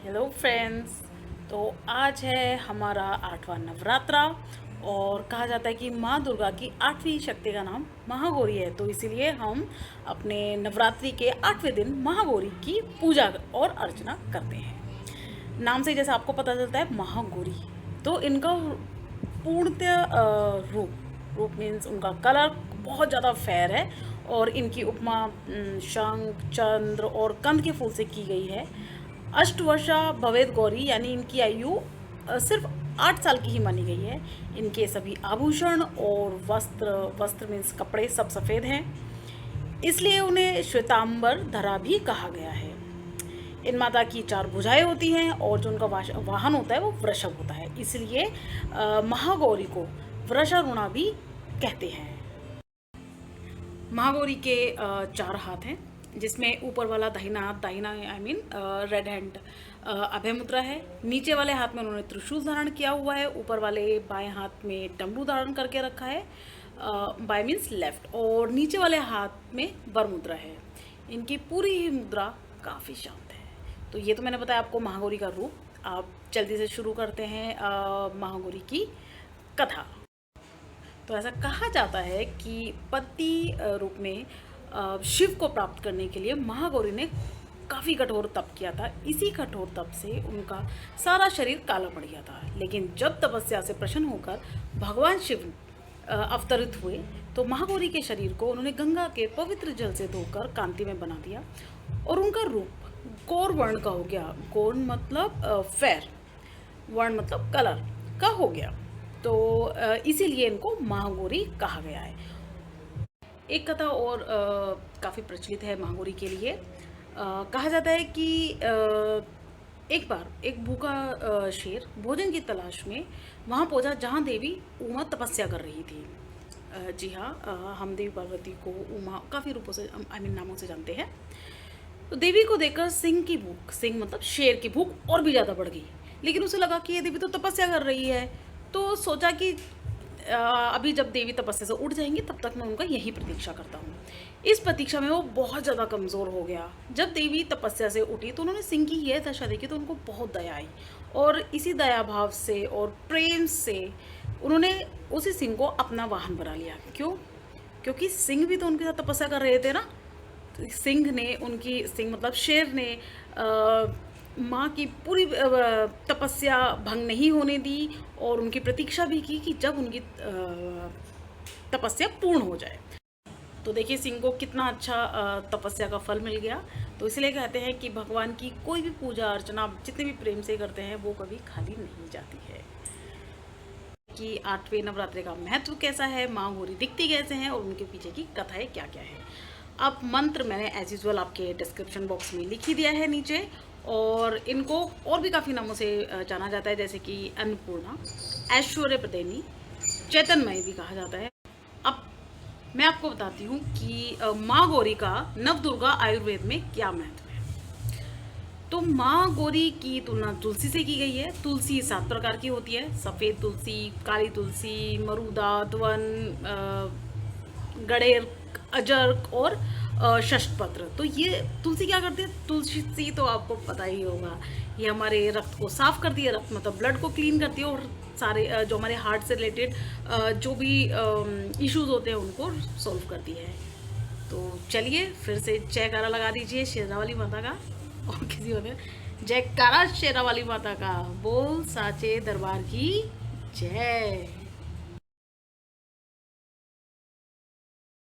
Hello friends. तो आज है हमारा 8वां नवरात्रा और कहा जाता है कि माँ दुर्गा की 8वीं शक्ति का नाम महागौरी है। तो इसीलिए हम अपने नवरात्रि के 8वें दिन महागौरी की पूजा और अर्चना करते हैं। नाम से जैसा आपको पता चलता है महागौरी, तो इनका पूर्णतः रूप रूप मीन्स उनका कलर बहुत ज़्यादा फेयर है और इनकी उपमा शंख, चंद्र और कंद के फूल से की गई है। अष्टवर्षा भवेद गौरी यानी इनकी आयु सिर्फ 8 साल की ही मानी गई है। इनके सभी आभूषण और वस्त्र मीन्स कपड़े सब सफ़ेद हैं, इसलिए उन्हें श्वेतांबर धरा भी कहा गया है। इन माता की 4 भुजाएं होती हैं और जो उनका वाहन होता है वो वृषभ होता है, इसलिए महागौरी को वृषारूढ़ा भी कहते हैं। महागौरी के 4 हाथ हैं, जिसमें ऊपर वाला दाहिना हाथ रेड हैंड अभय मुद्रा है। नीचे वाले हाथ में उन्होंने त्रिशूल धारण किया हुआ है। ऊपर वाले बाएं हाथ में डमरू धारण करके रखा है, बाय मीन्स लेफ्ट, और नीचे वाले हाथ में वर मुद्रा है। इनकी पूरी ही मुद्रा काफ़ी शांत है। तो ये तो मैंने बताया आपको महागौरी का रूप। आप जल्दी से शुरू करते हैं महागौरी की कथा। तो ऐसा कहा जाता है कि पति रूप में शिव को प्राप्त करने के लिए महागौरी ने काफ़ी कठोर तप किया था। इसी कठोर तप से उनका सारा शरीर काला पड़ गया था। लेकिन जब तपस्या से प्रसन्न होकर भगवान शिव अवतरित हुए तो महागौरी के शरीर को उन्होंने गंगा के पवित्र जल से धोकर कांति में बना दिया और उनका रूप गौर वर्ण का हो गया। गौर मतलब फेयर, वर्ण मतलब कलर का हो गया। तो इसीलिए इनको महागौरी कहा गया है। एक कथा और काफ़ी प्रचलित है महागौरी के लिए। कहा जाता है कि एक बार एक भूखा शेर भोजन की तलाश में वहाँ पहुँचा जहाँ देवी उमा तपस्या कर रही थी। जी हाँ, हम देवी पार्वती को उमा काफ़ी रूपों से नामों से जानते हैं। तो देवी को देखकर सिंह की भूख, सिंह मतलब शेर की भूख और भी ज़्यादा बढ़ गई। लेकिन उसे लगा कि ये देवी तो तपस्या कर रही है, तो सोचा कि अभी जब देवी तपस्या से उठ जाएंगी तब तक मैं उनका यही प्रतीक्षा करता हूँ। इस प्रतीक्षा में वो बहुत ज़्यादा कमज़ोर हो गया। जब देवी तपस्या से उठी तो उन्होंने सिंह की यह दशा देखी तो उनको बहुत दया आई और इसी दया भाव से और प्रेम से उन्होंने उसी सिंह को अपना वाहन बना लिया। क्यों? क्योंकि सिंह भी तो उनके साथ तपस्या कर रहे थे ना। सिंह मतलब शेर ने माँ की पूरी तपस्या भंग नहीं होने दी और उनकी प्रतीक्षा भी की कि जब उनकी तपस्या पूर्ण हो जाए। तो देखिए सिंह को कितना अच्छा तपस्या का फल मिल गया। तो इसलिए कहते हैं कि भगवान की कोई भी पूजा अर्चना आप जितने भी प्रेम से करते हैं वो कभी खाली नहीं जाती है। कि 8वें नवरात्रि का महत्व कैसा है, माँ गौरी दिखती कैसे हैं और उनके पीछे की कथाएं क्या क्या है। अब मंत्र मैंने एज यूजुअल आपके डिस्क्रिप्शन बॉक्स में लिख ही दिया है नीचे। और इनको और भी काफ़ी नामों से जाना जाता है, जैसे कि अन्नपूर्णा, ऐश्वर्य प्रदेनी, चैतन्यमयी भी कहा जाता है। अब मैं आपको बताती हूँ कि माँ गौरी का नवदुर्गा आयुर्वेद में क्या महत्व है। तो माँ गौरी की तुलना तुलसी से की गई है। तुलसी 7 प्रकार की होती है: सफ़ेद तुलसी, काली तुलसी, मरुदा, ध्वन, गणेर, अजरक और षष्ठपत्र। तो ये तुलसी क्या करती है? तुलसी तो आपको पता ही होगा, ये हमारे रक्त को साफ करती है, रक्त मतलब ब्लड को क्लीन करती है और सारे जो हमारे हार्ट से रिलेटेड जो भी इश्यूज होते हैं उनको सॉल्व करती है। तो चलिए फिर से जयकारा लगा दीजिए शेरावाली माता का। और किसी होते जयकारा शेरावाली माता का। बोल साचे दरबार की जय।